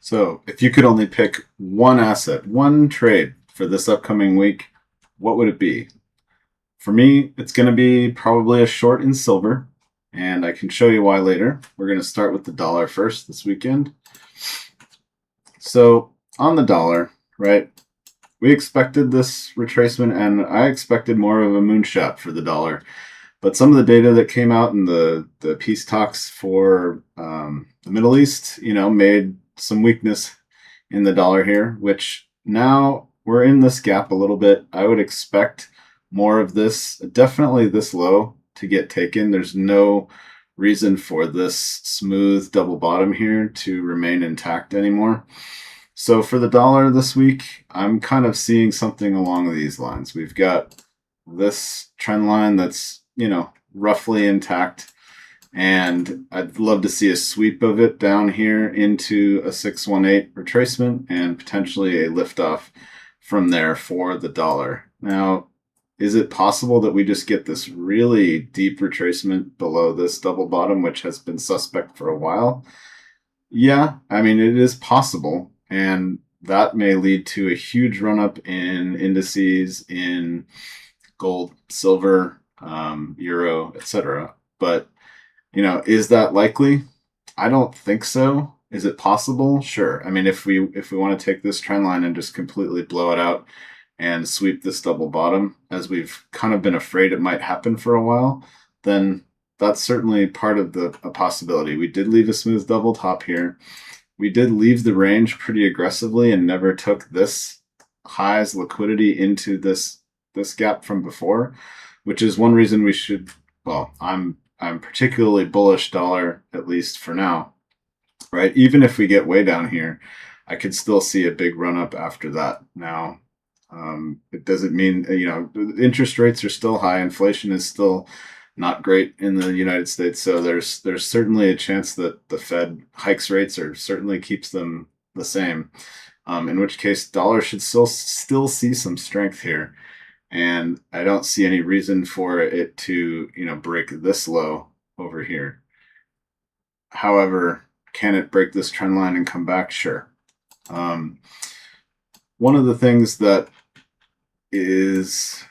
So, if you could only pick one asset, one trade for this upcoming week, what would it be? For me, it's going to be probably a short in silver, and I can show you why later. We're going to start with the dollar first this weekend. So, on the dollar, right, we expected this retracement, and I expected more of a moonshot for the dollar. But some of the data that came out in the peace talks for the Middle East, made some weakness in the dollar here, which now we're in this gap a little bit. I would expect more of this, definitely this low to get taken. There's no reason for this smooth double bottom here to remain intact anymore. So for the dollar this week, I'm kind of seeing something along these lines. We've got this trend line that's, roughly intact. And I'd love to see a sweep of it down here into a 618 retracement and potentially a liftoff from there for the dollar. Now, is it possible that we just get this really deep retracement below this double bottom, which has been suspect for a while? Yeah, I mean, it is possible. And that may lead to a huge run up in indices in gold, silver, euro, etc. But is that likely? I don't think so. Is it possible? Sure. I mean, if we want to take this trend line and just completely blow it out and sweep this double bottom, as we've kind of been afraid it might happen for a while, then that's certainly part of a possibility. We did leave a smooth double top here. We did leave the range pretty aggressively and never took this highs liquidity into this gap from before, which is one reason we should, well, I'm particularly bullish dollar, at least for now, right? Even if we get way down here, I could still see a big run up after that. Now, it doesn't mean, interest rates are still high. Inflation is still not great in the United States. So there's certainly a chance that the Fed hikes rates or certainly keeps them the same. In which case, dollar should still see some strength here. And I don't see any reason for it to, break this low over here. However, can it break this trend line and come back? Sure. One of the things that is,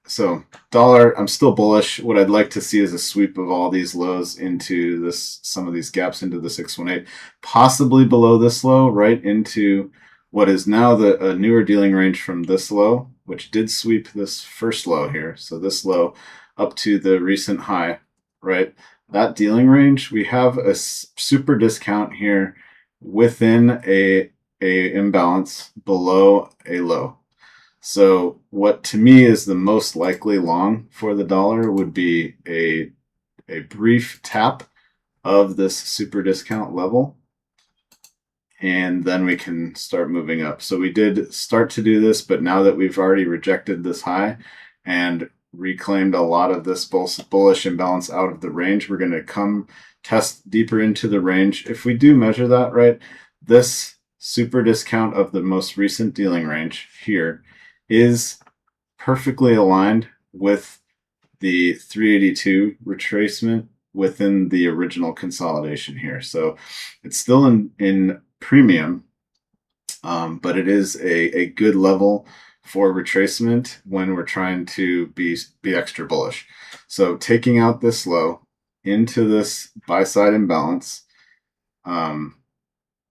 so dollar, I'm still bullish. What I'd like to see is a sweep of all these lows into some of these gaps into the 618, possibly below this low, right into what is now a newer dealing range from this low, which did sweep this first low here. So this low up to the recent high, right? That dealing range, we have a super discount here within a imbalance below a low. So what to me is the most likely long for the dollar would be a brief tap of this super discount level, and then we can start moving up. So we did start to do this, but now that we've already rejected this high and reclaimed a lot of this bullish imbalance out of the range, we're going to come test deeper into the range. If we do measure that, right, this super discount of the most recent dealing range here is perfectly aligned with the 382 retracement within the original consolidation here. So it's still in premium, but it is a good level for retracement when we're trying to be extra bullish. So taking out this low into this buy side imbalance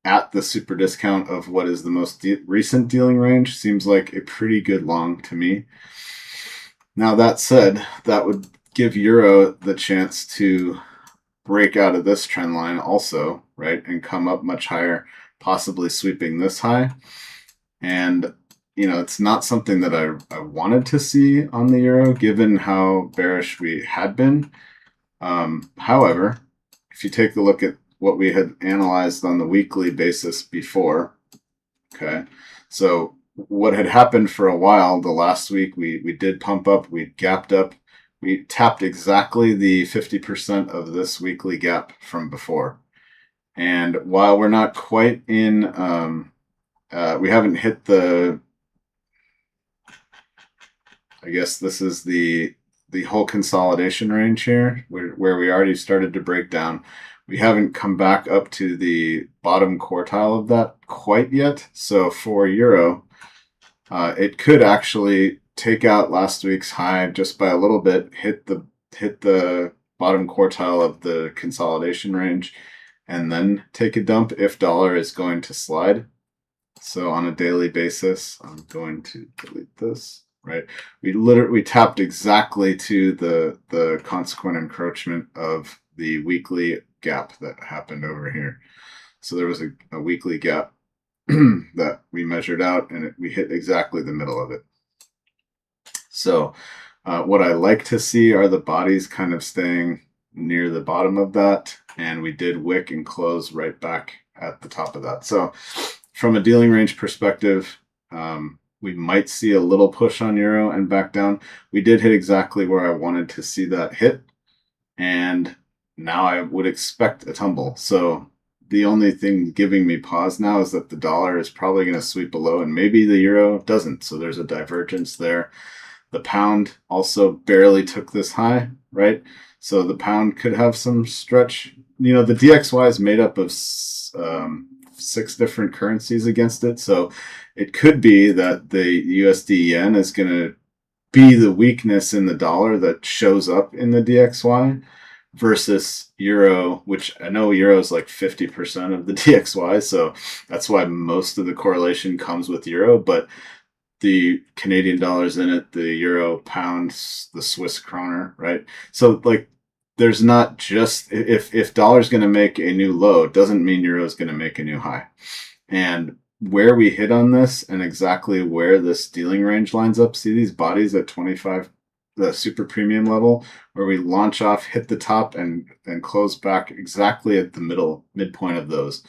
at the super discount of what is the most recent dealing range seems like a pretty good long to me. Now that said, that would give euro the chance to break out of this trend line also, right, and come up much higher, possibly sweeping this high. And it's not something that I wanted to see on the euro, given how bearish we had been. However, if you take a look at what we had analyzed on the weekly basis before, okay, so what had happened for a while, the last week, we did pump up, we gapped up, we tapped exactly the 50% of this weekly gap from before. And while we're not quite in, we haven't hit I guess this is the whole consolidation range here, where we already started to break down. We haven't come back up to the bottom quartile of that quite yet. So for euro, it could actually take out last week's high just by a little bit, hit the bottom quartile of the consolidation range, and then take a dump if dollar is going to slide. So on a daily basis, I'm going to delete this. Right, we tapped exactly to the consequent encroachment of the weekly gap that happened over here. So there was a weekly gap that we measured out, and we hit exactly the middle of it. So what I like to see are the bodies kind of staying near the bottom of that, and we did wick and close right back at the top of that. So from a dealing range perspective, we might see a little push on euro and back down. We did hit exactly where I wanted to see that hit, and now I would expect a tumble. So the only thing giving me pause now is that the dollar is probably going to sweep below, and maybe the euro doesn't. So there's a divergence there. The pound also barely took this high, right? So the pound could have some stretch. You know, the DXY is made up of 6 different currencies against it. So it could be that the USD yen is going to be the weakness in the dollar that shows up in the DXY versus euro, which I know euro is like 50% of the DXY. So that's why most of the correlation comes with euro. But the Canadian dollar's in it, the euro, pounds, the Swiss kroner, right? So like there's not just if dollar's going to make a new low, doesn't mean euro is going to make a new high. And where we hit on this and exactly where this dealing range lines up, see these bodies at 25, the super premium level, where we launch off, hit the top, and close back exactly at the midpoint of those.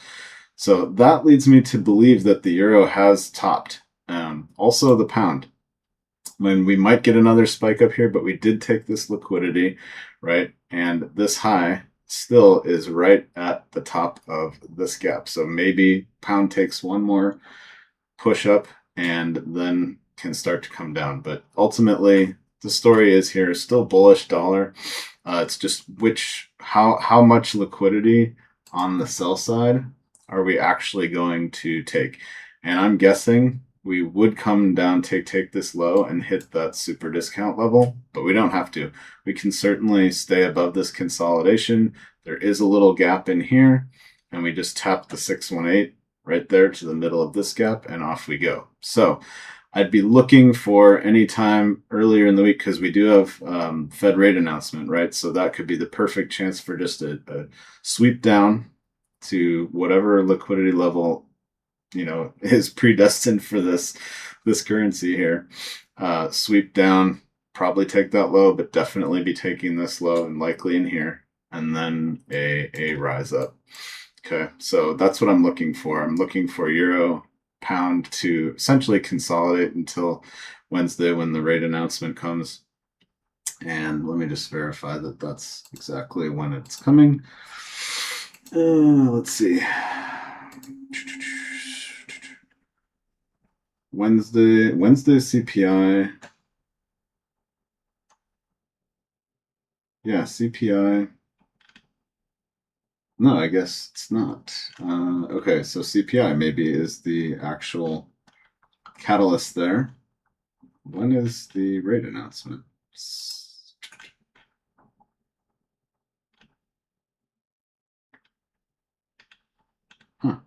So that leads me to believe that the euro has topped. Also the pound. When we might get another spike up here, but we did take this liquidity, right? And this high still is right at the top of this gap. So maybe pound takes one more push up and then can start to come down. But ultimately, the story is here still bullish dollar. It's just how much liquidity on the sell side are we actually going to take? And I'm guessing we would come down, take this low and hit that super discount level, but we don't have to. We can certainly stay above this consolidation. There is a little gap in here, and we just tap the 618 right there to the middle of this gap, and off we go. So I'd be looking for any time earlier in the week, because we do have Fed rate announcement, right? So that could be the perfect chance for just a sweep down to whatever liquidity level is predestined for this currency here. Sweep down, probably take that low, but definitely be taking this low and likely in here, and then a rise up. Okay, so that's what I'm looking for. I'm looking for euro pound to essentially consolidate until Wednesday when the rate announcement comes. And let me just verify that that's exactly when it's coming. Let's see. Wednesday CPI. Yeah, CPI. No, I guess it's not. Okay, so CPI maybe is the actual catalyst there. When is the rate announcement? Huh.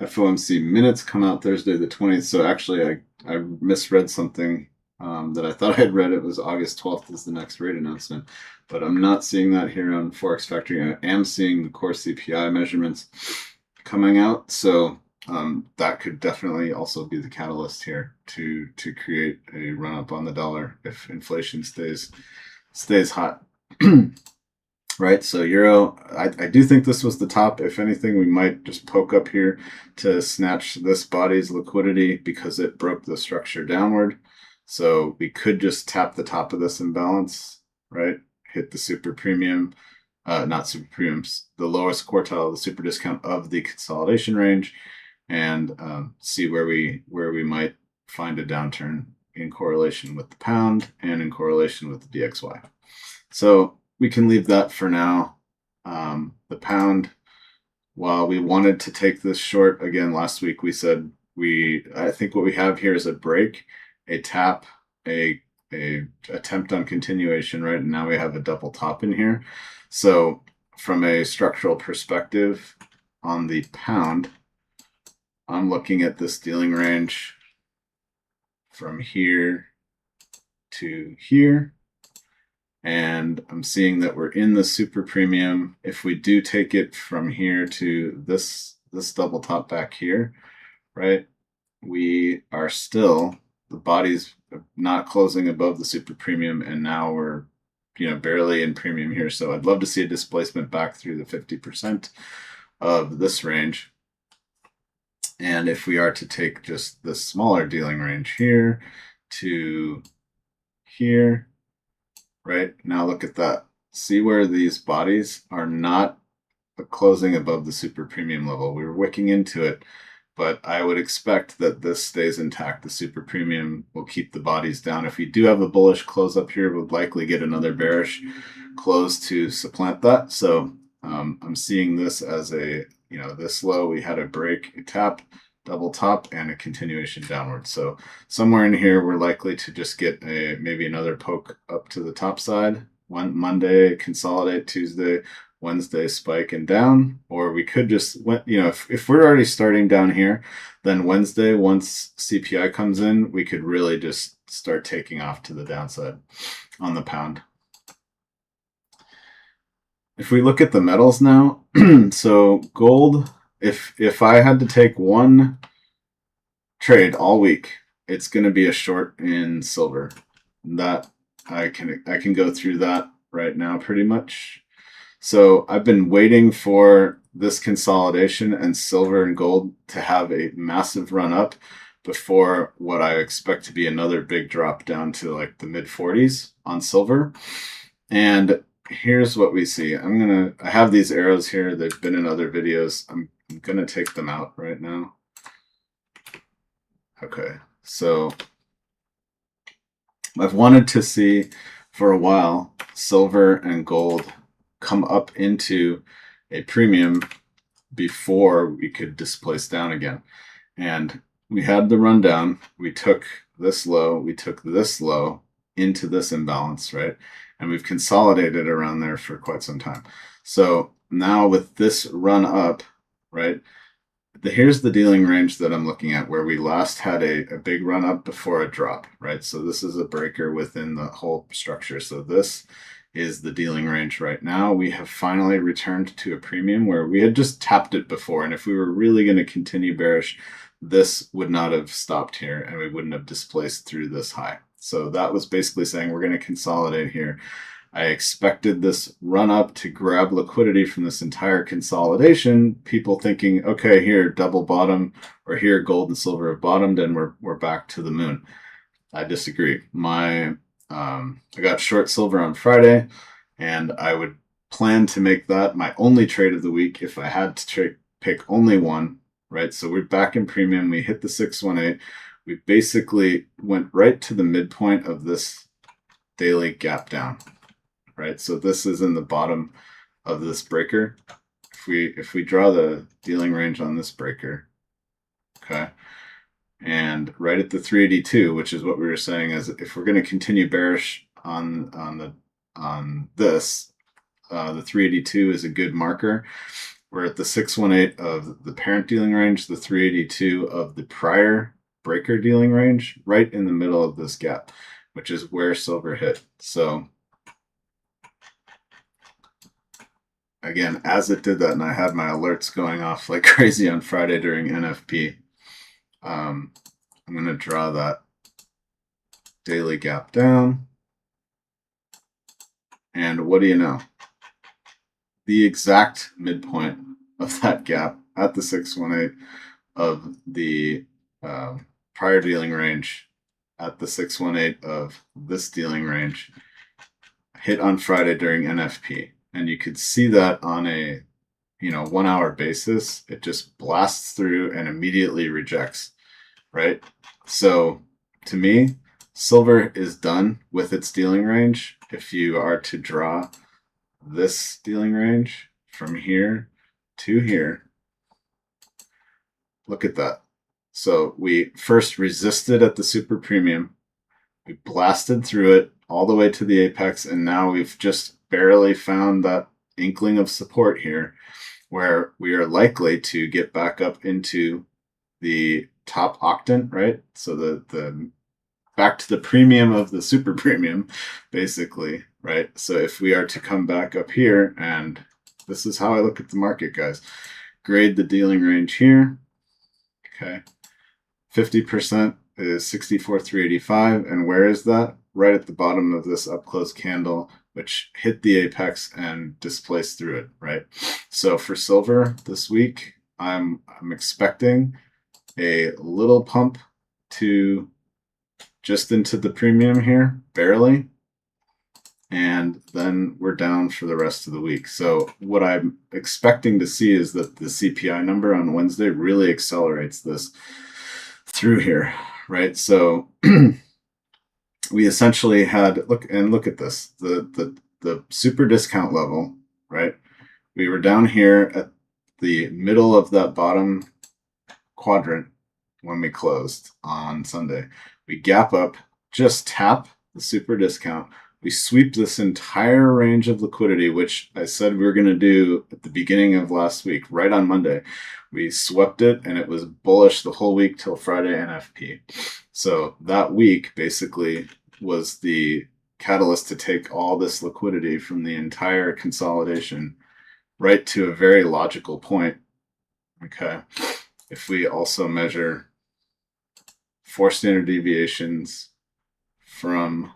FOMC minutes come out Thursday the 20th. So actually, I misread something that I thought I had read. It was August 12th is the next rate announcement, but I'm not seeing that here on Forex Factory. I am seeing the core CPI measurements coming out. So that could definitely also be the catalyst here to create a run up on the dollar if inflation stays hot. Right, so euro, I do think this was the top. If anything, we might just poke up here to snatch this body's liquidity because it broke the structure downward. So we could just tap the top of this imbalance, right? Hit the super premium, not super premiums, the lowest quartile of the super discount of the consolidation range, and see where we might find a downturn in correlation with the pound and in correlation with the DXY. So we can leave that for now. The pound, while we wanted to take this short, again, last week we said I think what we have here is a break, a tap, a attempt on continuation, right? And now we have a double top in here. So from a structural perspective on the pound, I'm looking at this dealing range from here to here. And I'm seeing that we're in the super premium. If we do take it from here to this double top back here, right, we are still, the body's not closing above the super premium, and now we're, you know, barely in premium here. So I'd love to see a displacement back through the 50% of this range. And if we are to take just the smaller dealing range here to here, right, now look at that. See where these bodies are not closing above the super premium level. We were wicking into it, but I would expect that this stays intact. The super premium will keep the bodies down. If we do have a bullish close up here, we'll likely get another bearish close to supplant that. So I'm seeing this as a, you know, this low, we had a break, a tap, double top, and a continuation downward. So somewhere in here, we're likely to just get a maybe another poke up to the top side. One Monday, consolidate, Tuesday, Wednesday, spike and down. Or we could just, you know, if we're already starting down here, then Wednesday, once CPI comes in, we could really just start taking off to the downside on the pound. If we look at the metals now, so gold, if I had to take one trade all week, it's going to be a short in silver. That I can go through that right now pretty much. So I've been waiting for this consolidation and silver and gold to have a massive run up before what I expect to be another big drop down to like the mid 40s on silver. And here's what we see. I have these arrows here. They've been in other videos. I'm going to take them out right now. Okay, so I've wanted to see for a while silver and gold come up into a premium before we could displace down again. And we had the rundown. We took this low, we took this low into this imbalance, right? And we've consolidated around there for quite some time. So now with this run up, right, here's the dealing range that I'm looking at where we last had a big run up before a drop, right? So this is a breaker within the whole structure. So this is the dealing range right now. We have finally returned to a premium where we had just tapped it before. And if we were really going to continue bearish, this would not have stopped here and we wouldn't have displaced through this high. So that was basically saying we're going to consolidate here. I expected this run up to grab liquidity from this entire consolidation. People thinking, okay, here double bottom, or here gold and silver have bottomed and we're back to the moon. I disagree. I got short silver on Friday, and I would plan to make that my only trade of the week if I had to pick only one, right? So we're back in premium. We hit the 618. We basically went right to the midpoint of this daily gap down, right? So this is in the bottom of this breaker. If we draw the dealing range on this breaker, okay, and right at the 382, which is what we were saying, is if we're going to continue bearish on this, the 382 is a good marker. We're at the 618 of the parent dealing range, the 382 of the prior breaker dealing range, right in the middle of this gap, which is where silver hit. So again, as it did that, and I had my alerts going off like crazy on Friday during NFP, I'm going to draw that daily gap down. And what do you know? The exact midpoint of that gap at the 618 of the prior dealing range at the 618 of this dealing range hit on Friday during NFP. And you could see that on a 1 hour basis. It just blasts through and immediately rejects, right? So to me, silver is done with its dealing range. If you are to draw this dealing range, from here to here. Look at that. So we first resisted at the super premium. We blasted through it all the way to the apex, and now we've just barely found that inkling of support here where we are likely to get back up into the top octant, right? So the back to the premium of the super premium, basically, right? So if we are to come back up here, and this is how I look at the market, guys, grade the dealing range here, okay, 50% is 64,385, and where is that? Right at the bottom of this up close candle, which hit the apex and displaced through it, right? So for silver this week, I'm expecting a little pump to just into the premium here, barely, and then we're down for the rest of the week. So what I'm expecting to see is that the CPI number on Wednesday really accelerates this through here, right? So we essentially had, look at this, the super discount level, right? We were down here at the middle of that bottom quadrant when we closed on Sunday. We gap up, just tap the super discount. We sweep this entire range of liquidity, which I said we were going to do at the beginning of last week, right on Monday. We swept it, and it was bullish the whole week till Friday NFP. So that week basically was the catalyst to take all this liquidity from the entire consolidation right to a very logical point. Okay. If we also measure 4 standard deviations from,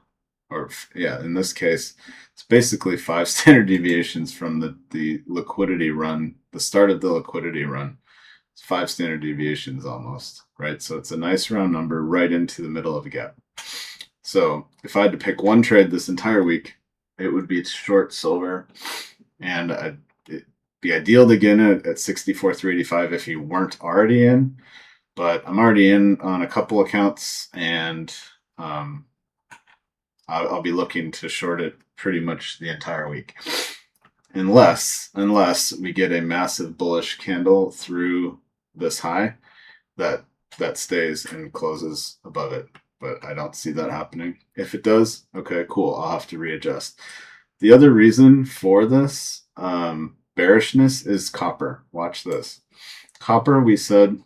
or yeah, in this case, it's basically 5 standard deviations from the liquidity run, the start of the liquidity run. It's 5 standard deviations almost, right? So it's a nice round number right into the middle of a gap. So if I had to pick one trade this entire week, it would be short silver, and it'd be ideal to get in at 64,385 if you weren't already in. But I'm already in on a couple accounts, and I'll be looking to short it pretty much the entire week, unless we get a massive bullish candle through this high that stays and closes above it. But I don't see that happening. If it does, okay, cool. I'll have to readjust. The other reason for this bearishness is copper. Watch this. Copper, we said,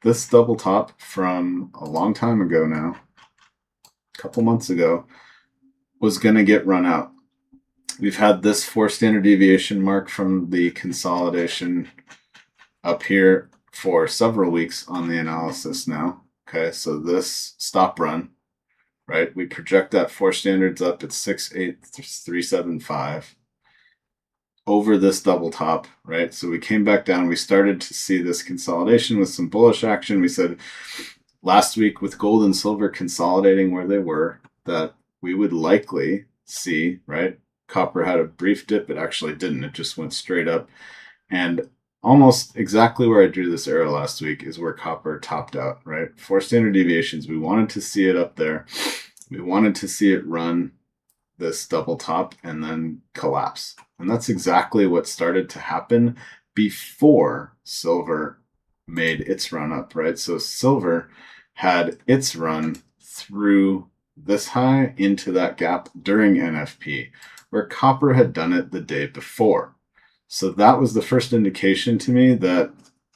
this double top from a long time ago now, a couple months ago, was going to get run out. We've had this 4 standard deviation mark from the consolidation up here for several weeks on the analysis now. Okay, so this stop run, right? We project that 4 standards up at 68375 over this double top, right? So we came back down. We started to see this consolidation with some bullish action. We said last week with gold and silver consolidating where they were, that we would likely see, right? Copper had a brief dip. It actually didn't. It just went straight up. And almost exactly where I drew this arrow last week is where copper topped out, right? 4 standard deviations. We wanted to see it up there. We wanted to see it run this double top and then collapse. And that's exactly what started to happen before silver made its run up, right? So silver had its run through this high into that gap during NFP, where copper had done it the day before. So that was the first indication to me that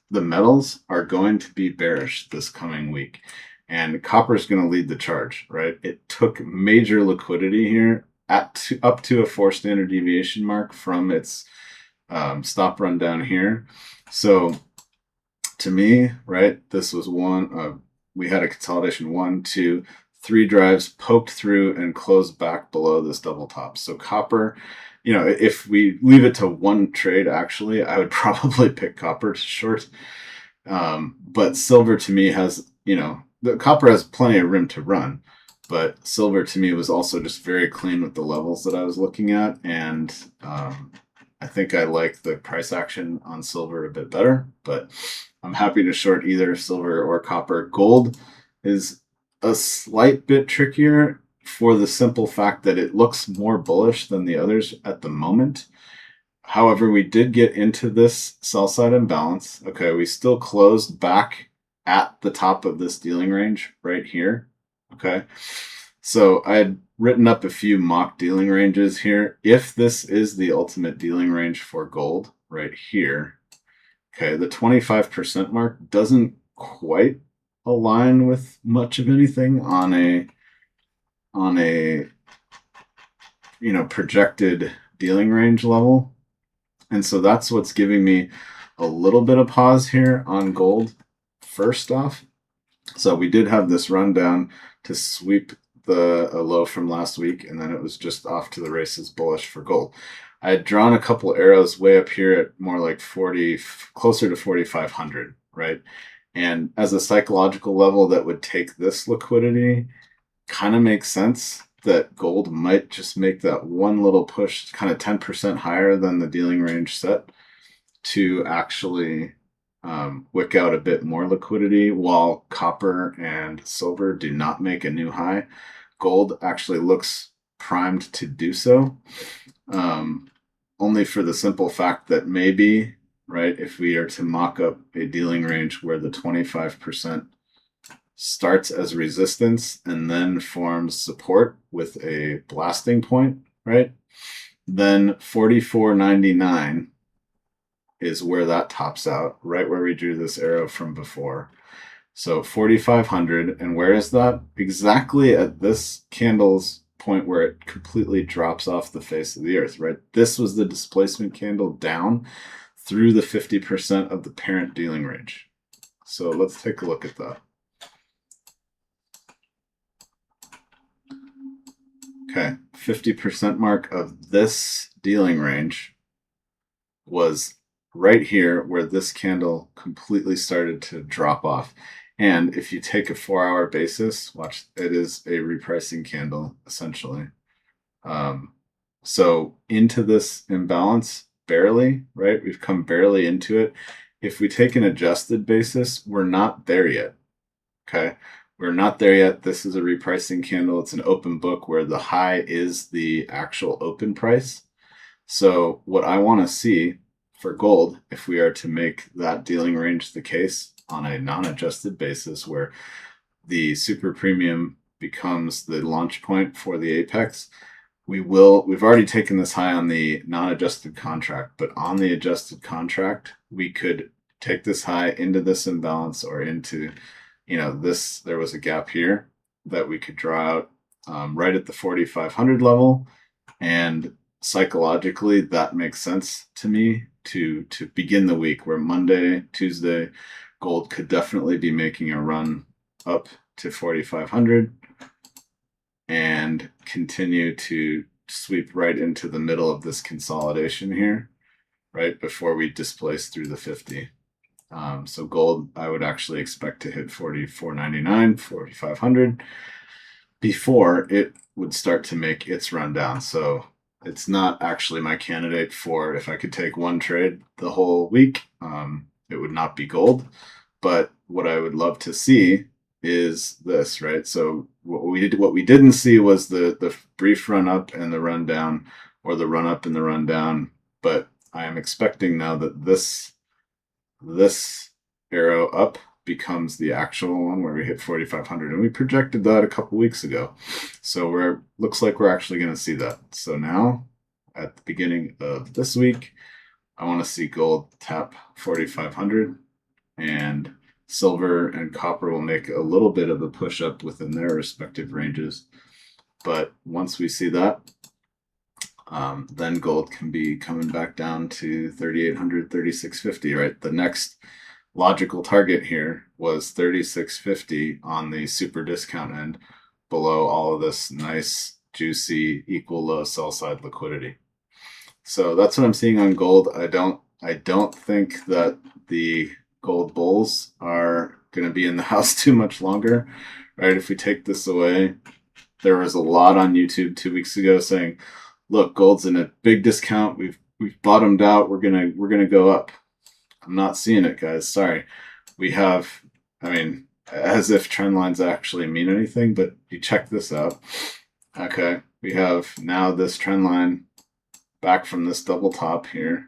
the metals are going to be bearish this coming week. And copper is going to lead the charge, right? It took major liquidity here up to a 4 standard deviation mark from its stop run down here. So to me, right, this was one, we had a consolidation 1, 2, 3 drives, poked through and closed back below this double top. So copper, you know, if we leave it to one trade, actually, I would probably pick copper to short. But silver to me has, you know, the copper has plenty of room to run, but silver to me was also just very clean with the levels that I was looking at. And I think I like the price action on silver a bit better, but I'm happy to short either silver or copper. Gold is a slight bit trickier for the simple fact that it looks more bullish than the others at the moment. However, we did get into this sell side imbalance. Okay, we still closed back at the top of this dealing range right here. Okay, so I had written up a few mock dealing ranges here. If this is the ultimate dealing range for gold right here, okay, the 25% mark doesn't quite align with much of anything on a projected dealing range level. And so that's what's giving me a little bit of pause here on gold first off. So we did have this rundown to sweep the low from last week, and then it was just off to the races bullish for gold. I had drawn a couple arrows way up here at more like 40, closer to 4,500, right? And as a psychological level that would take this liquidity, kind of makes sense that gold might just make that one little push kind of 10% higher than the dealing range set to actually wick out a bit more liquidity, while copper and silver do not make a new high. Gold actually looks primed to do so, only for the simple fact that maybe, right, if we are to mock up a dealing range where the 25% starts as resistance and then forms support with a blasting point, right? Then 44.99 is where that tops out, right where we drew this arrow from before. So 4,500, and where is that? Exactly at this candle's point where it completely drops off the face of the earth, right? This was the displacement candle down through the 50% of the parent dealing range. So let's take a look at that. Okay, 50% mark of this dealing range was right here where this candle completely started to drop off. And if you take a 4-hour basis, watch, it is a repricing candle essentially. So into this imbalance barely, right? We've come barely into it. If we take an adjusted basis, we're not there yet. Okay. We're not there yet. This is a repricing candle. It's an open book where the high is the actual open price. So what I want to see for gold, if we are to make that dealing range the case on a non-adjusted basis where the super premium becomes the launch point for the apex, we've already taken this high on the non-adjusted contract, but on the adjusted contract, we could take this high into this imbalance or into, this, there was a gap here that we could draw out right at the 4,500 level. And psychologically, that makes sense to me to begin the week, where Monday, Tuesday, gold could definitely be making a run up to 4,500 and continue to sweep right into the middle of this consolidation here, right before we displace through the 50. So gold, I would actually expect to hit 44.99, 4,500 before it would start to make its run down. So it's not actually my candidate for, if I could take one trade the whole week, it would not be gold. But what I would love to see is this, right? So what we didn't see was the brief run up and the run down, or the run up and the run down. But I am expecting now that this arrow up becomes the actual one where we hit 4,500, and we projected that a couple weeks ago. So looks like we're actually going to see that. So now at the beginning of this week, I want to see gold tap 4,500, and silver and copper will make a little bit of a push up within their respective ranges. But once we see that, then gold can be coming back down to 3,800, 3,650, right? The next logical target here was 3,650 on the super discount end, below all of this nice, juicy, equal low sell side liquidity. So that's what I'm seeing on gold. I don't think that the gold bulls are going to be in the house too much longer, right? If we take this away, there was a lot on YouTube 2 weeks ago saying, look, gold's in a big discount. We've bottomed out. We're gonna go up. I'm not seeing it, guys. Sorry. We have, as if trend lines actually mean anything, but you check this out. Okay, we have now this trend line back from this double top here,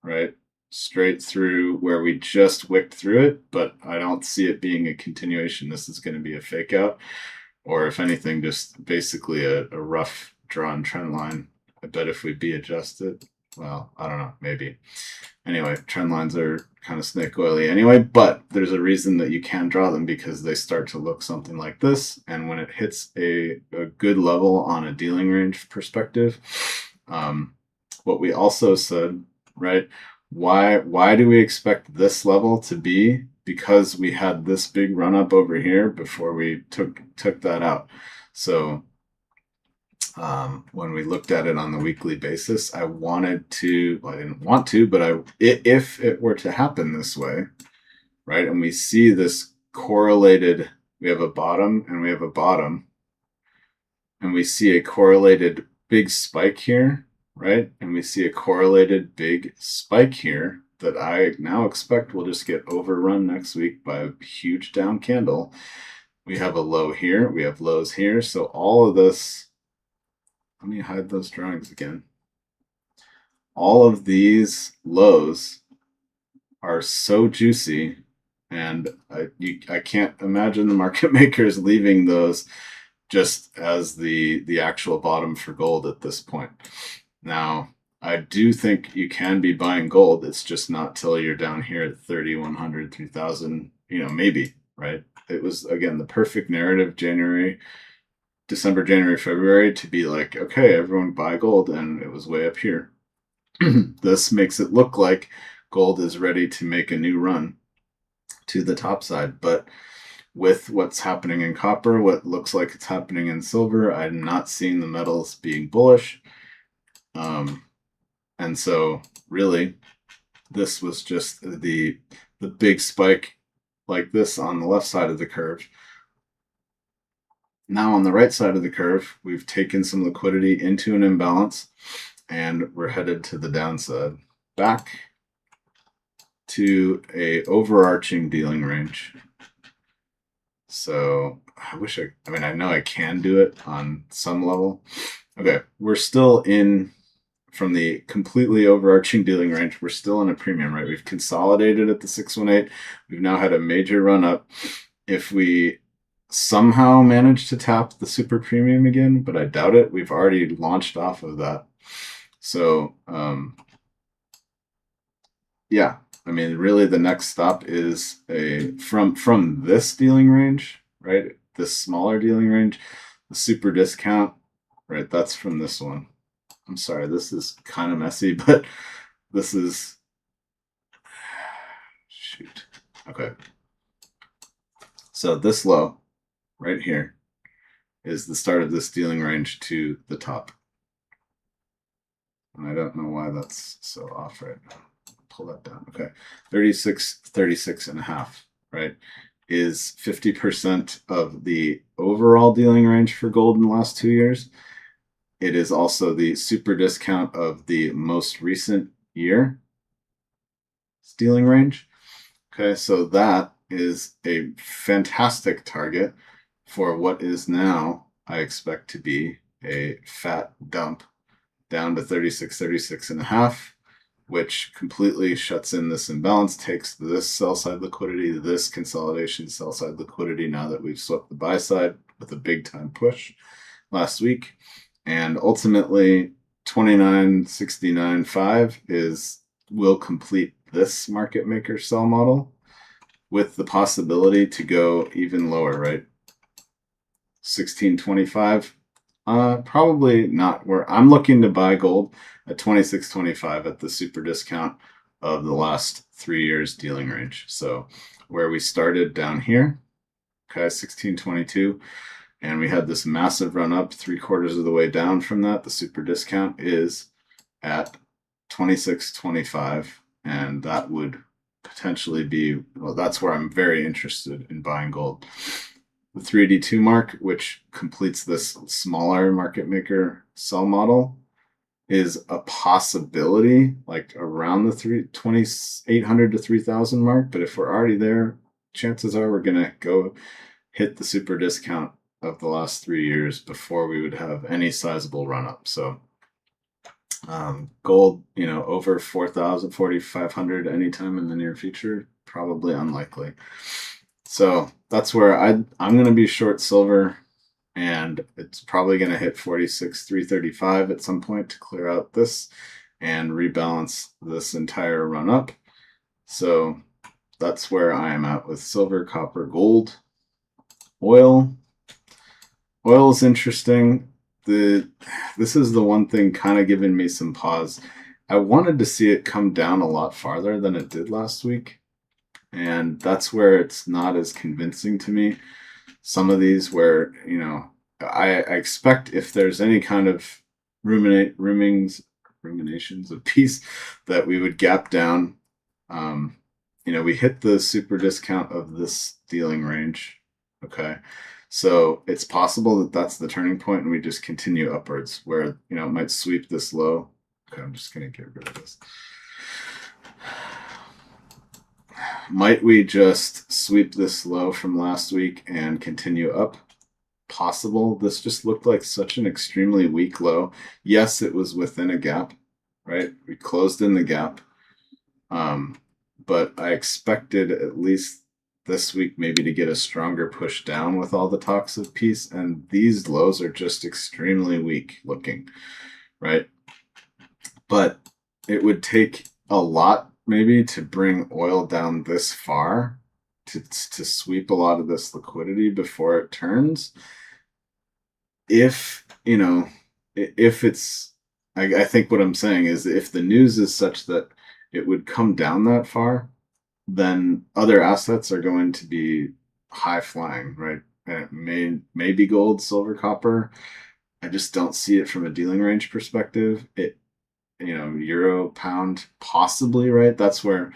right? Straight through where we just wicked through it, but I don't see it being a continuation. This is going to be a fake out, or if anything, just basically a rough drawn trend line. I bet if we B adjust it, well, I don't know, maybe. Anyway, trend lines are kind of snake oily anyway, but there's a reason that you can draw them, because they start to look something like this. And when it hits a good level on a dealing range perspective, what we also said, right? Why do we expect this level to be? Because we had this big run up over here before we took that out. So when we looked at it on the weekly basis, I wanted to, well, I didn't want to, but if it were to happen this way, right? And we see this correlated, we have a bottom and we have a bottom, and we see a correlated big spike here, right? And we see a correlated big spike here that I now expect will just get overrun next week by a huge down candle. We have a low here, we have lows here. So all of this, let me hide those drawings again. All of these lows are so juicy, and I can't imagine the market makers leaving those just as the actual bottom for gold at this point. Now, I do think you can be buying gold. It's just not till you're down here at 3,100, 3,000, maybe, right? It was, again, the perfect narrative December, January, February to be like, okay, everyone buy gold, and it was way up here. This makes it look like gold is ready to make a new run to the top side. But with what's happening in copper, what looks like it's happening in silver, I'm not seeing the metals being bullish. And so really, this was just the big spike like this on the left side of the curve. Now on the right side of the curve, we've taken some liquidity into an imbalance, and we're headed to the downside, back to a overarching dealing range. So I mean, I know I can do it on some level. Okay, we're still in, from the completely overarching dealing range, we're still in a premium, right? We've consolidated at the 618. We've now had a major run up. If we somehow manage to tap the super premium again, but I doubt it, we've already launched off of that. So, yeah, I mean, really the next stop is from this dealing range, right? This smaller dealing range, the super discount, right? That's from this one. I'm sorry, this is kind of messy, but this is, shoot. Okay. So this low right here is the start of this dealing range to the top. And I don't know why that's so off right now. Pull that down. Okay. 36 and a half, right, is 50% of the overall dealing range for gold in the last 2 years. It is also the super discount of the most recent year dealing range. Okay, so that is a fantastic target for what is now, I expect to be a fat dump down to 36 and a half, which completely shuts in this imbalance, takes this sell side liquidity, this consolidation sell side liquidity, now that we've swept the buy side with a big time push last week. And ultimately 29.69.5 will complete this market maker sell model, with the possibility to go even lower, right? 16.25, probably not where I'm looking to buy gold at 26.25 at the super discount of the last 3 years dealing range. So where we started down here, okay, 16.22, and we had this massive run up 3/4 of the way down from that. The super discount is at 26.25, and that would potentially be, well, that's where I'm very interested in buying gold. The 3D2 mark, which completes this smaller market maker sell model, is a possibility, like around the 2,800 to 3,000 mark. But if we're already there, chances are we're going to go hit the super discount of the last 3 years before we would have any sizable run up. So Gold, you know, over 4,000, 4,500 anytime in the near future, probably unlikely. So that's where I'm going to be short silver, and it's probably going to hit 46,335 at some point to clear out this and rebalance this entire run up. So that's where I am at with silver, copper, gold. Oil is interesting. This is the one thing kind of giving me some pause. I wanted to see it come down a lot farther than it did last week, and that's where it's not as convincing to me. Some of these where, you know, I expect if there's any kind of ruminations of peace that we would gap down. You know, we hit the super discount of this dealing range. Okay. So it's possible that that's the turning point and we just continue upwards where, you know, it might sweep this low. Okay, I'm just going to get rid of this. Might we just sweep this low from last week and continue up? Possible. This just looked like such an extremely weak low. Yes, it was within a gap, right? We closed in the gap. But I expected at least this week maybe to get a stronger push down with all the talks of peace, and these lows are just extremely weak looking, right? But it would take a lot maybe to bring oil down this far to sweep a lot of this liquidity before it turns. If, you know, if it's, I think what I'm saying is if the news is such that it would come down that far, then other assets are going to be high flying, right? And it may be gold, silver, copper. I just don't see it from a dealing range perspective. It, you know, euro, pound, possibly, right? That's where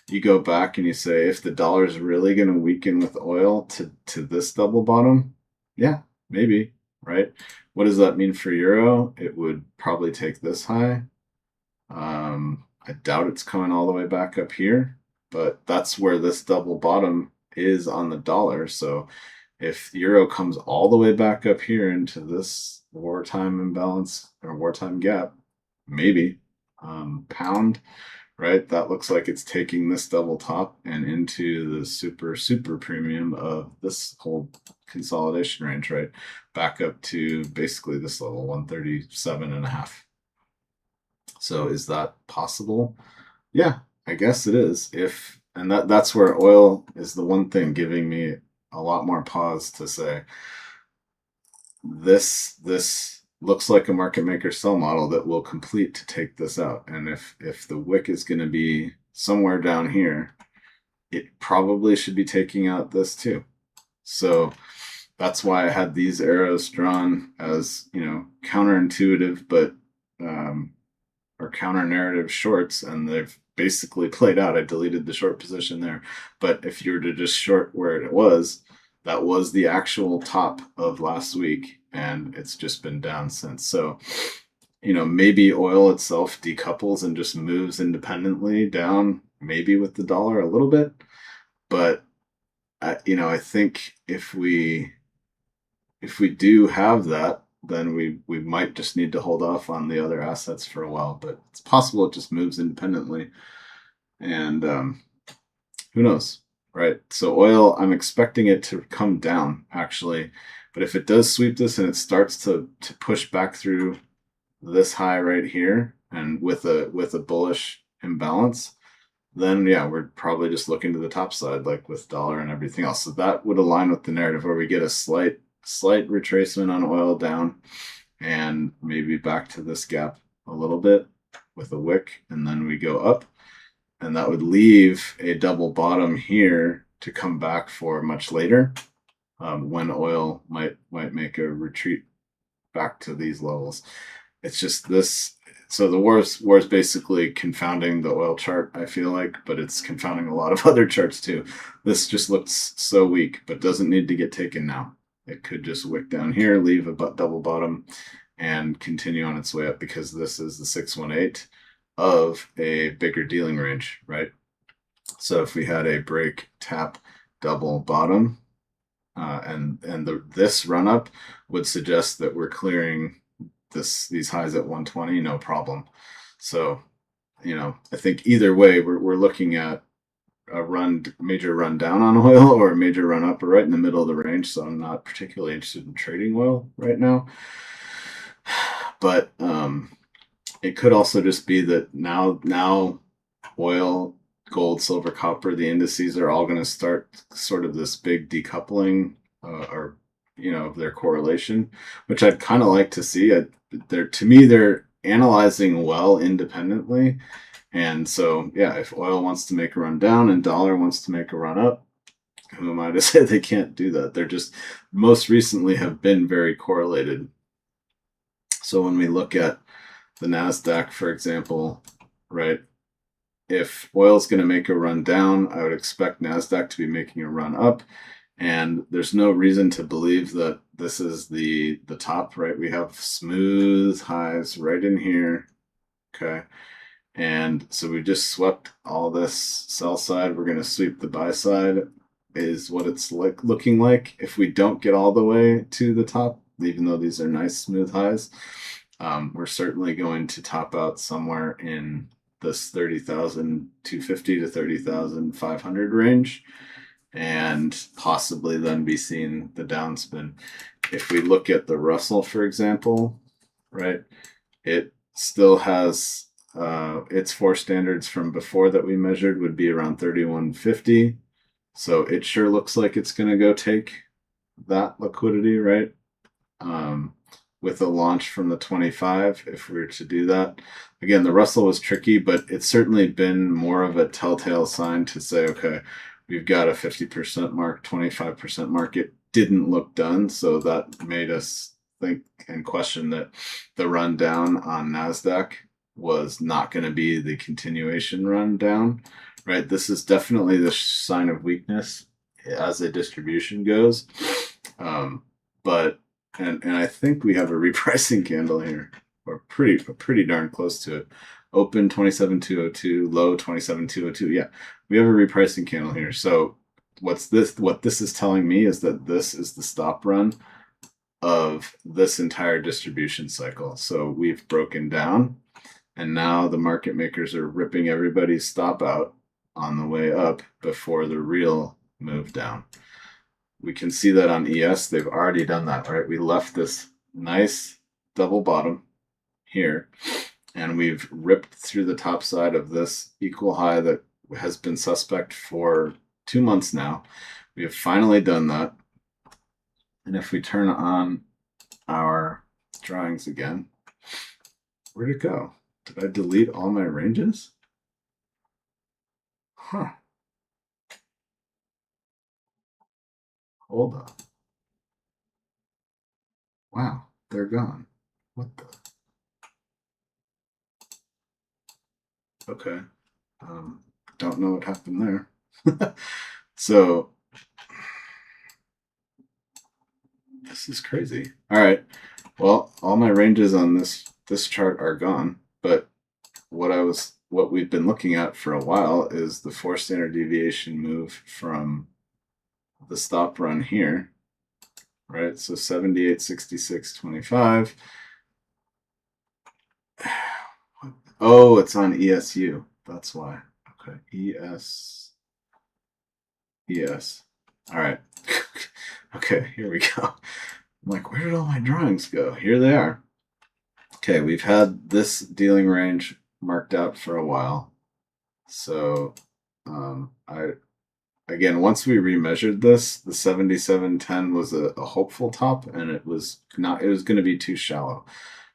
you go back and you say, if the dollar is really going to weaken with oil to this double bottom, yeah, maybe, right? What does that mean for euro? It would probably take this high. I doubt it's coming all the way back up here, but that's where this double bottom is on the dollar. So if euro comes all the way back up here into this wartime imbalance or wartime gap, maybe. Pound, right? That looks like it's taking this double top and into the super premium of this whole consolidation range, right? Back up to basically this level, 137.5. So is that possible? Yeah, I guess it is. And that's where oil is the one thing giving me a lot more pause to say this looks like a market maker sell model that will complete to take this out. And if the wick is going to be somewhere down here, it probably should be taking out this too. So that's why I had these arrows drawn as, you know, counterintuitive, but or counter narrative shorts, and they've basically played out. I deleted the short position there, but if you were to just short where it was, that was the actual top of last week, and it's just been down since. So, you know, maybe oil itself decouples and just moves independently down, maybe with the dollar a little bit, but you know, I think if we do have that, then we might just need to hold off on the other assets for a while. But it's possible it just moves independently, and who knows, right? So oil, I'm expecting it to come down actually, but if it does sweep this and it starts to push back through this high right here, and with a bullish imbalance, then yeah, we're probably just looking to the top side, like with dollar and everything else. So that would align with the narrative where we get a slight retracement on oil down and maybe back to this gap a little bit with a wick, and then we go up, and that would leave a double bottom here to come back for much later, when oil might make a retreat back to these levels. It's just this. So the war is basically confounding the oil chart, I feel like, but it's confounding a lot of other charts too. This just looks so weak, but doesn't need to get taken now. It could just wick down here, leave a double bottom, and continue on its way up, because this is the 618 of a bigger dealing range, right? So if we had a break, tap, double bottom, and this run up would suggest that we're clearing these highs at 120, no problem. So, you know, I think either way, we're looking at a major run down on oil or a major run up or right in the middle of the range. So I'm not particularly interested in trading oil right now. But it could also just be that now oil, gold, silver, copper, the indices are all going to start sort of this big decoupling or, you know, of their correlation, which I'd kind of like to see. To me, they're analyzing well independently. And so, yeah, if oil wants to make a run down and dollar wants to make a run up, who am I to say they can't do that? They're just most recently have been very correlated. So when we look at the NASDAQ, for example, right, if oil is going to make a run down, I would expect NASDAQ to be making a run up. And there's no reason to believe that this is the top, right? We have smooth highs right in here. Okay. And so we just swept all this sell side. We're going to sweep the buy side is what it's like looking like. If we don't get all the way to the top, even though these are nice smooth highs, we're certainly going to top out somewhere in this 30,250 to 30,500 range, and possibly then be seeing the downspin. If we look at the Russell, for example, right, it still has its 4 standards from before that we measured would be around 3150. So it sure looks like it's going to go take that liquidity, right? With a launch from the 25, if we were to do that. Again, the Russell was tricky, but it's certainly been more of a telltale sign to say, okay, we've got a 50% mark, 25% mark. It didn't look done, so that made us think and question that the run down on NASDAQ was not going to be the continuation run down, right? This is definitely the sign of weakness as a distribution goes. But I think we have a repricing candle here, or pretty darn close to it. Open 27,202, low 27,202. Yeah, we have a repricing candle here. So what this is telling me is that this is the stop run of this entire distribution cycle. So we've broken down, and now the market makers are ripping everybody's stop out on the way up before the real move down. We can see that on ES, they've already done that, right? We left this nice double bottom here, and we've ripped through the top side of this equal high that has been suspect for 2 months now. We have finally done that. And if we turn on our drawings again, where'd it go? Did I delete all my ranges? Huh. Hold on. Wow, they're gone. What the? Okay. Don't know what happened there. So this is crazy. All right. Well, all my ranges on this chart are gone, but what we've been looking at for a while is the 4 standard deviation move from the stop run here, right? So 78.6625. Oh, it's on ESU. That's why. Okay. ES. All right. Okay, here we go. I'm like, where did all my drawings go? Here they are. Okay, we've had this dealing range marked out for a while. So again, once we remeasured this, the 77.10 was a hopeful top, and it was going to be too shallow,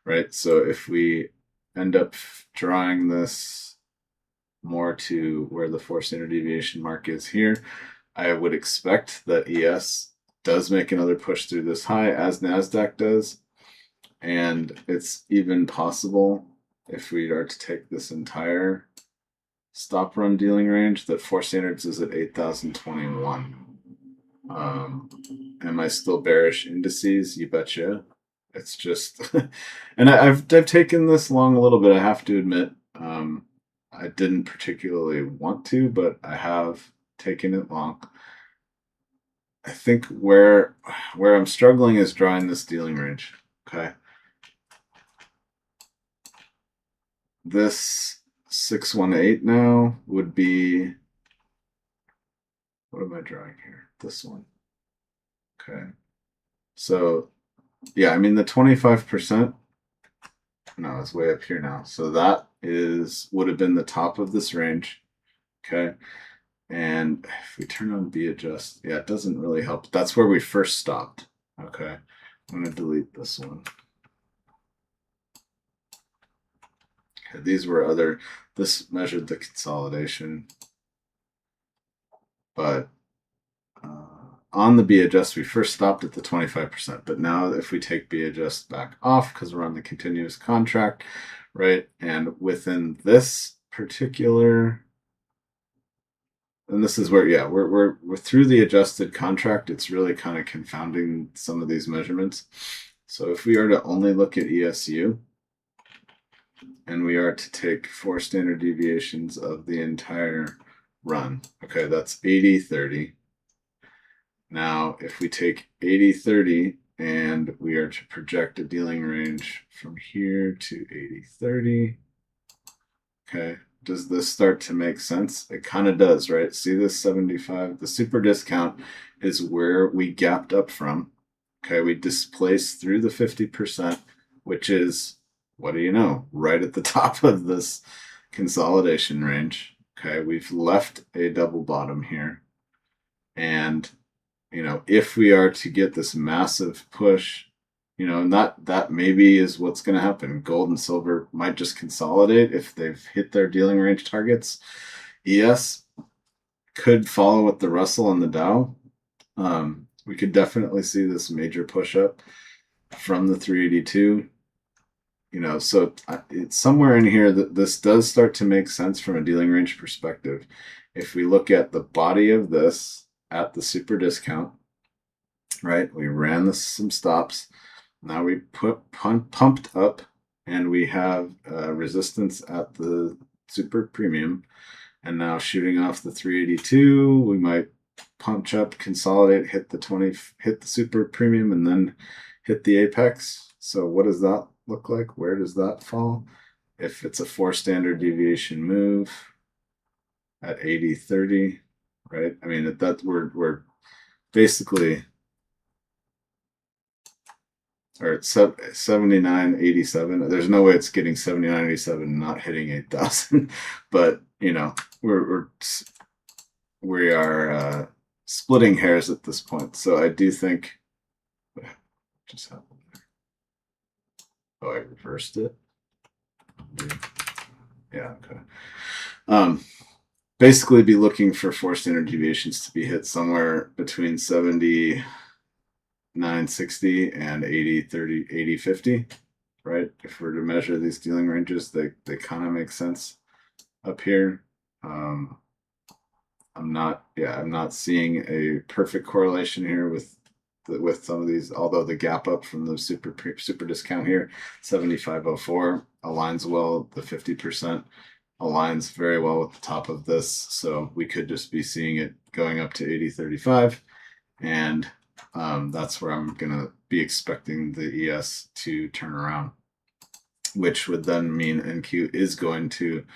right? So if we end up drawing this more to where the 4 standard deviation mark is here, I would expect that ES does make another push through this high, as NASDAQ does. And it's even possible, if we are to take this entire stop run dealing range, that 4 standards is at 8,021. Am I still bearish indices? You betcha. It's just, and I've taken this long a little bit, I have to admit. I didn't particularly want to, but I have taken it long. I think where I'm struggling is drawing this dealing range. Okay. this 618 now would be, what am I drawing here? This one. Okay. So yeah, I mean the 25%, no, it's way up here now. So that would have been the top of this range. Okay. And if we turn on B adjust, yeah, it doesn't really help. That's where we first stopped. Okay. I'm going to delete this one. Okay, these were this measured the consolidation. But on the B adjust, we first stopped at the 25%. But now if we take B adjust back off, because we're on the continuous contract, right? And within this particular, and this is where, yeah, we're through the adjusted contract. It's really kind of confounding some of these measurements. So if we are to only look at ESU, and we are to take 4 standard deviations of the entire run, okay, that's 80-30. Now, if we take 80-30 and we are to project a dealing range from here to 80-30, okay, does this start to make sense? It kind of does, right? See this 75? The super discount is where we gapped up from. Okay, we displaced through the 50%, which is, what do you know, right at the top of this consolidation range. Okay, we've left a double bottom here. And, you know, if we are to get this massive push, you know, and that maybe is what's going to happen. Gold and silver might just consolidate if they've hit their dealing range targets. ES could follow with the Russell and the Dow. We could definitely see this major push up from the 382. You know, so it's somewhere in here that this does start to make sense from a dealing range perspective. If we look at the body of this at the super discount, right? We ran some stops. Now we pumped up, and we have resistance at the super premium, and now shooting off the 382, we might punch up, consolidate, hit the super premium, and then hit the apex. So what does that look like? Where does that fall? If it's a 4 standard deviation move at 80-30, right? I mean, we're basically, or it's 79.87. There's no way it's getting 79.87 and not hitting 8,000. But you know, we are splitting hairs at this point. So I do think, what just happened there? Oh, I reversed it. Yeah. Okay. Basically, be looking for 4 standard deviations to be hit somewhere between 79.60 and 80-30, 80-50, right? If we're to measure these dealing ranges, they kind of make sense up here. I'm not seeing a perfect correlation here with some of these, although the gap up from the super discount here, 75.04, aligns well. The 50% aligns very well with the top of this, so we could just be seeing it going up to 80-35, and that's where I'm gonna be expecting the ES to turn around, which would then mean NQ is going to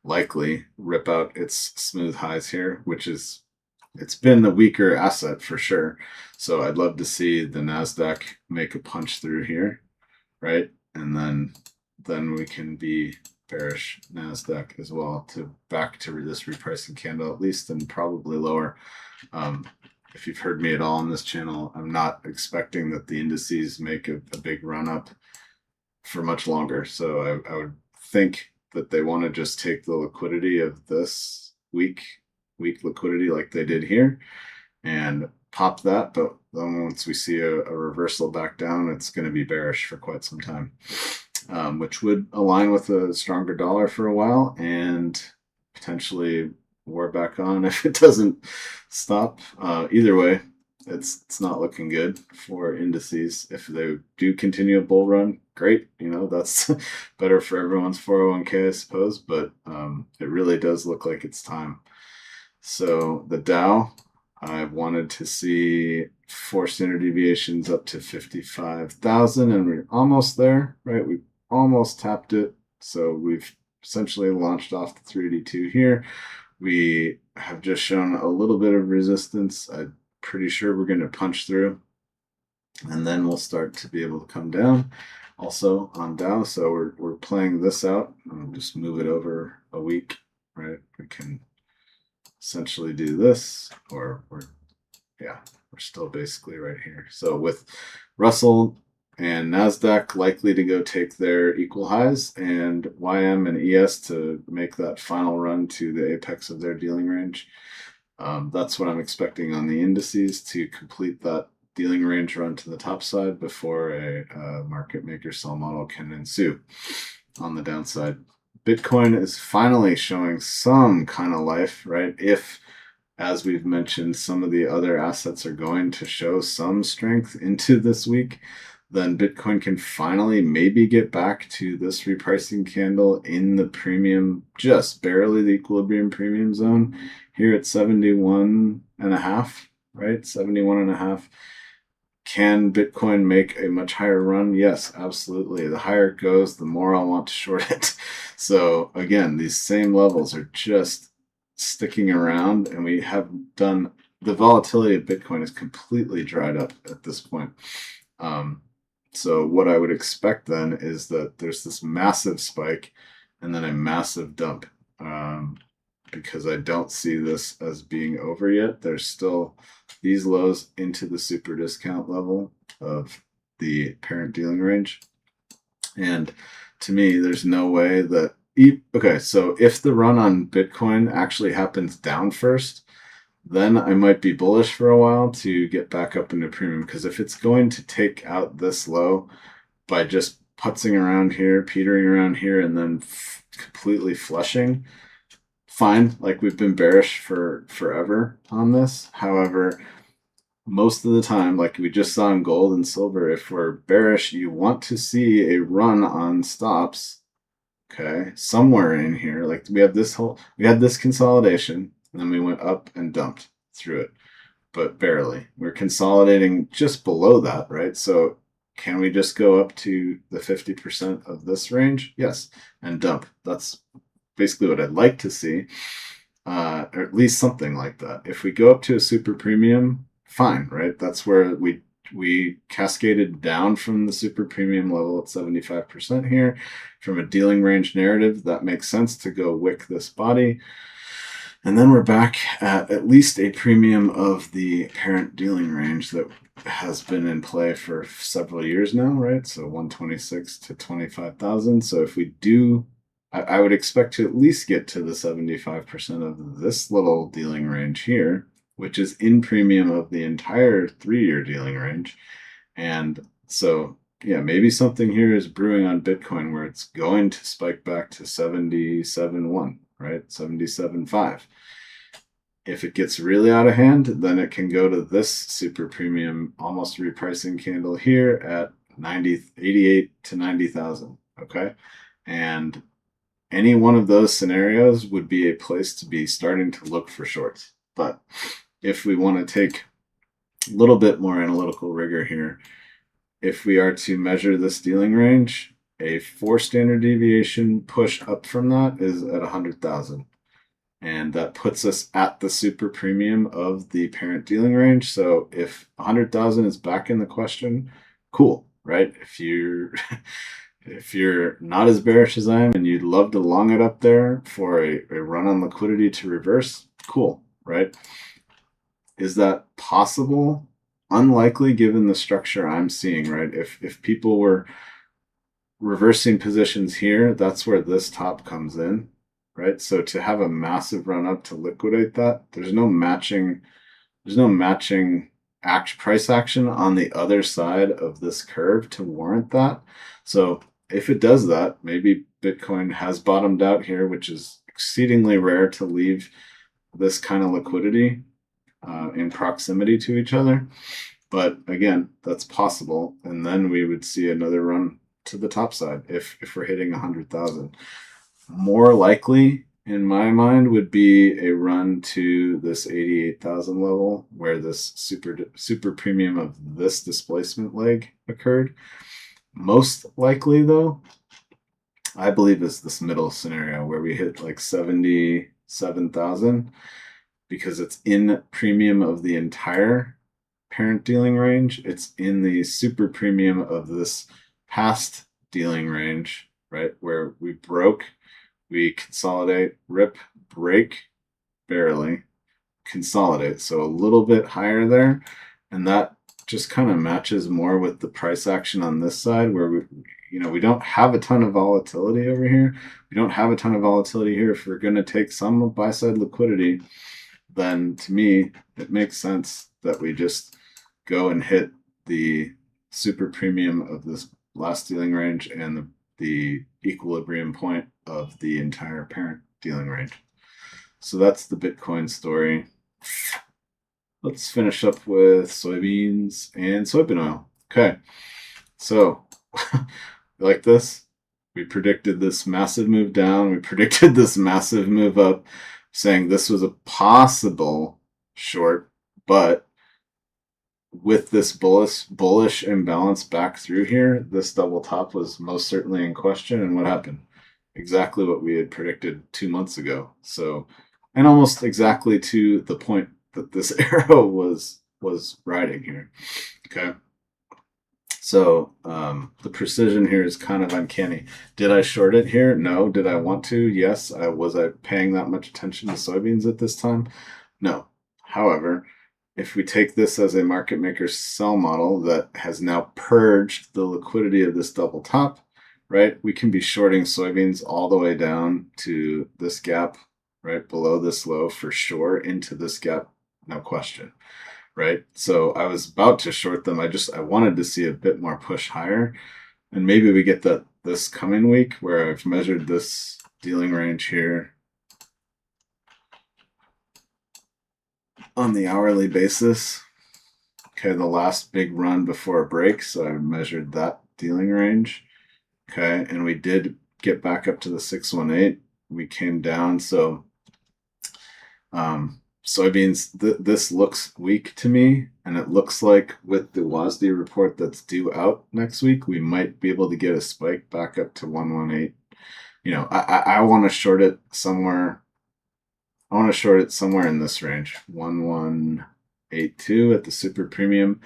likely rip out its smooth highs here, which is, it's been the weaker asset for sure. So I'd love to see the NASDAQ make a punch through here, right? And then we can be bearish NASDAQ as well, to back to this repricing candle at least, and probably lower. If you've heard me at all on this channel, I'm not expecting that the indices make a big run up for much longer. So I would think that they want to just take the liquidity of this weak liquidity like they did here and pop that. But then once we see a reversal back down, it's going to be bearish for quite some time, which would align with a stronger dollar for a while, and potentially war back on if it doesn't stop. Either way, it's not looking good for indices. If they do continue a bull run, great. You know, that's better for everyone's 401k, I suppose. But it really does look like it's time. So the Dow, I wanted to see 4 standard deviations up to 55,000, and we're almost there, right? We almost tapped it. So we've essentially launched off the 382 here. We have just shown a little bit of resistance. I'm pretty sure we're going to punch through, and then we'll start to be able to come down also on Dow. So we're playing this out. I'll just move it over a week, right? We can essentially do this, or we're still basically right here. So with Russell and NASDAQ likely to go take their equal highs, and YM and ES to make that final run to the apex of their dealing range. That's what I'm expecting on the indices, to complete that dealing range run to the top side before a market maker sell model can ensue on the downside. Bitcoin is finally showing some kind of life, right? If, as we've mentioned, some of the other assets are going to show some strength into this week, then Bitcoin can finally maybe get back to this repricing candle in the premium, just barely the equilibrium premium zone here at 71.5, right? 71.5. Can Bitcoin make a much higher run? Yes, absolutely. The higher it goes, the more I'll want to short it. So again, these same levels are just sticking around, and we have done, the volatility of Bitcoin is completely dried up at this point. So what I would expect then is that there's this massive spike and then a massive dump, because I don't see this as being over yet. There's still these lows into the super discount level of the parent dealing range. And to me, there's no way that, okay, so if the run on Bitcoin actually happens down first, then I might be bullish for a while to get back up into premium, because if it's going to take out this low by just putzing around here, petering around here, and then completely flushing, fine. Like, we've been bearish for forever on this. However, most of the time, like we just saw in gold and silver, if we're bearish, you want to see a run on stops, okay, somewhere in here. Like we had this consolidation, and then we went up and dumped through it, but barely. We're consolidating just below that, right? So can we just go up to the 50% of this range? Yes, and dump. That's basically what I'd like to see, or at least something like that. If we go up to a super premium, fine, right? That's where we cascaded down from the super premium level at 75% here. From a dealing range narrative, that makes sense to go wick this body. And then we're back at least a premium of the parent dealing range that has been in play for several years now, right? So 126 to 25,000. So if we do, I would expect to at least get to the 75% of this little dealing range here, which is in premium of the entire 3-year dealing range. And so, yeah, maybe something here is brewing on Bitcoin where it's going to spike back to 77.1, right? 77.5. If it gets really out of hand, then it can go to this super premium, almost repricing candle here at 88 to 90,000, okay? And any one of those scenarios would be a place to be starting to look for shorts. But if we want to take a little bit more analytical rigor here, if we are to measure this dealing range, a 4 standard deviation push up from that is at 100,000. And that puts us at the super premium of the parent dealing range. So if 100,000 is back in the question, cool, right? If you're not as bearish as I am and you'd love to long it up there for a run on liquidity to reverse, cool, right? Is that possible? Unlikely, given the structure I'm seeing, right? If people were reversing positions here, that's where this top comes in, right? So to have a massive run up to liquidate that, there's no matching price action on the other side of this curve to warrant that. So if it does that, maybe Bitcoin has bottomed out here, which is exceedingly rare to leave this kind of liquidity in proximity to each other. But again, that's possible. And then we would see another run to the top side if we're hitting 100,000. More likely, in my mind, would be a run to this 88,000 level where this super premium of this displacement leg occurred. Most likely, though, I believe is this middle scenario where we hit like 77,000 because it's in premium of the entire parent dealing range. It's in the super premium of this past dealing range, right? Where we broke, we consolidate, rip, break, barely, consolidate. So a little bit higher there. And that just kind of matches more with the price action on this side where we don't have a ton of volatility over here. We don't have a ton of volatility here. If we're going to take some buy side liquidity, then to me, it makes sense that we just go and hit the super premium of this last dealing range and the equilibrium point of the entire parent dealing range. So that's the Bitcoin story. Let's finish up with soybeans and soybean oil. Okay, so like this, we predicted this massive move down. We predicted this massive move up, saying this was a possible short, but with this bullish imbalance back through here, this double top was most certainly in question. And what happened? Exactly what we had predicted 2 months ago. So, and almost exactly to the point that this arrow was riding here. Okay. So the precision here is kind of uncanny. Did I short it here? No. Did I want to? Yes. Was I paying that much attention to soybeans at this time? No. However, if we take this as a market maker sell model that has now purged the liquidity of this double top, right? We can be shorting soybeans all the way down to this gap, right below this low for sure, into this gap, no question, right? So I was about to short them. I wanted to see a bit more push higher, and maybe we get that this coming week where I've measured this dealing range here on the hourly basis. Okay, the last big run before a break, so I measured that dealing range. Okay, and we did get back up to the 618. We came down, so soybeans, this looks weak to me, and it looks like with the WASD report that's due out next week, we might be able to get a spike back up to 118. I want to short it somewhere. I want to short it somewhere in this range, 1182 at the super premium,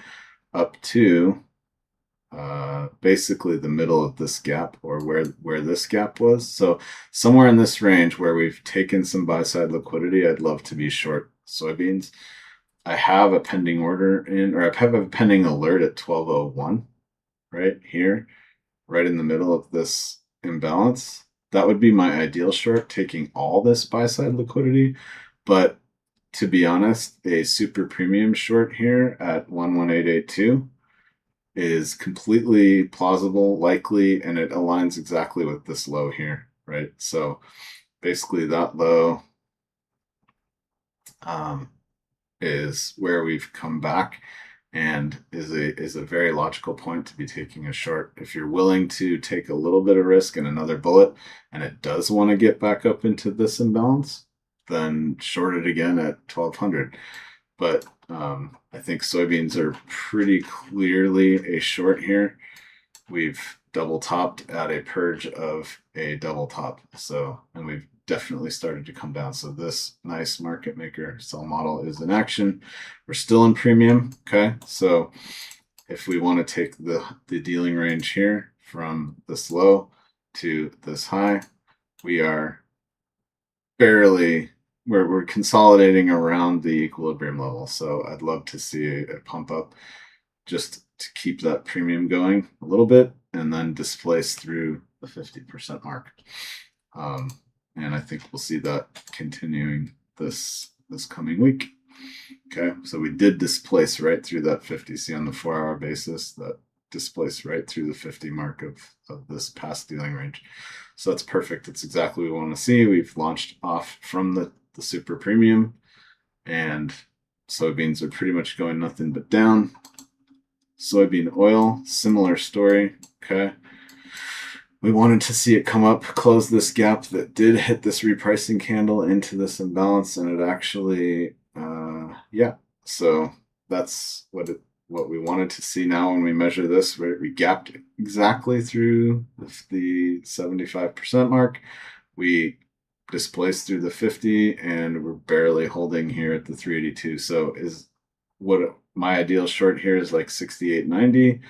up to basically the middle of this gap, or where this gap was. So somewhere in this range where we've taken some buy side liquidity, I'd love to be short soybeans. I have a pending order in, or I have a pending alert at 1201 right here, right in the middle of this imbalance. That would be my ideal short, taking all this buy side liquidity. But to be honest, a super premium short here at 11882 is completely plausible, likely, and it aligns exactly with this low here, right? So basically that low is where we've come back, and is a very logical point to be taking a short. If you're willing to take a little bit of risk and another bullet, and it does want to get back up into this imbalance, then short it again at 1200. But I think soybeans are pretty clearly a short here. We've double topped at a purge of a double top. So, and we've definitely started to come down. So this nice market maker sell model is in action. We're still in premium. Okay. So if we want to take the dealing range here from this low to this high, we are barely, we're consolidating around the equilibrium level. So I'd love to see a pump up just to keep that premium going a little bit, and then displace through the 50% mark. And I think we'll see that continuing this coming week. Okay, so we did displace right through that 50. See on the 4-hour basis, that displaced right through the 50 mark of this past dealing range. So that's perfect. It's exactly what we want to see. We've launched off from the super premium, and soybeans are pretty much going nothing but down. Soybean oil, similar story. Okay, we wanted to see it come up, close this gap that did hit this repricing candle into this imbalance, and it actually, yeah. So that's what what we wanted to see now when we measure this. We gapped exactly through the 75% mark. We displaced through the 50, and we're barely holding here at the 382. So is what my ideal short here is like 68.90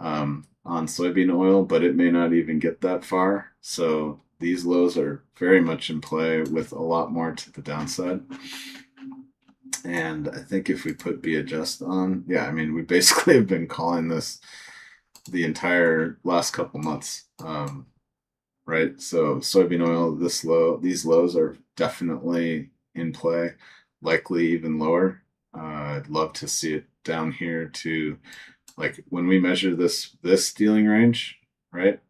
on soybean oil, but it may not even get that far. So these lows are very much in play with a lot more to the downside. And I think if we put B adjust on, yeah, I mean, we basically have been calling this the entire last couple months, right? So soybean oil, these lows are definitely in play, likely even lower. I'd love to see it down here to, like, when we measure this dealing range, right?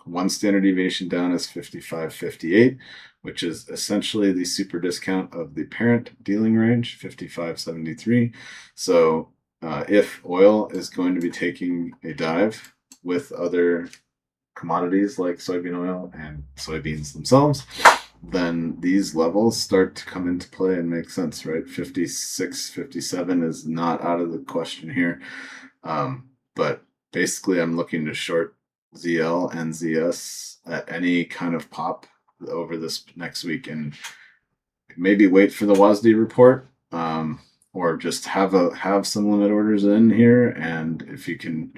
One standard deviation down is 55.58, which is essentially the super discount of the parent dealing range, 55.73. So if oil is going to be taking a dive with other commodities like soybean oil and soybeans themselves, then these levels start to come into play and make sense, right? 56, 57 is not out of the question here. But basically, I'm looking to short ZL and ZS at any kind of pop over this next week, and maybe wait for the WASD report, or just have some limit orders in here. And if you can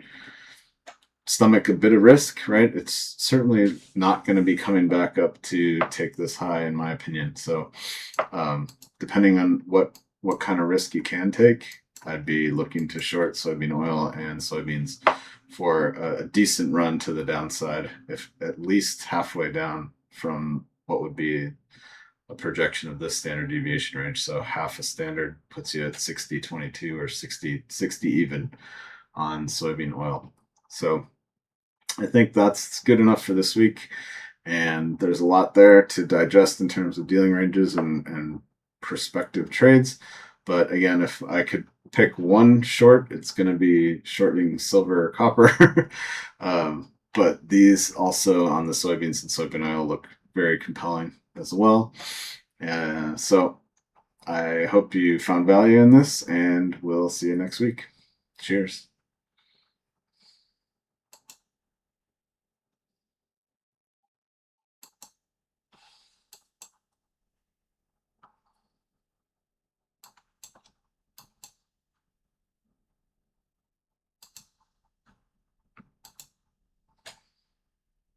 stomach a bit of risk, right, it's certainly not going to be coming back up to take this high, in my opinion. So depending on what kind of risk you can take, I'd be looking to short soybean oil and soybeans for a decent run to the downside, if at least halfway down from what would be a projection of this standard deviation range. So half a standard puts you at 60.22 or 60 even on soybean oil. So I think that's good enough for this week. And there's a lot there to digest in terms of dealing ranges and prospective trades. But again, if I could pick one short, it's going to be shorting silver or copper. But these also on the soybeans and soybean oil look very compelling as well. So I hope you found value in this, and we'll see you next week. Cheers.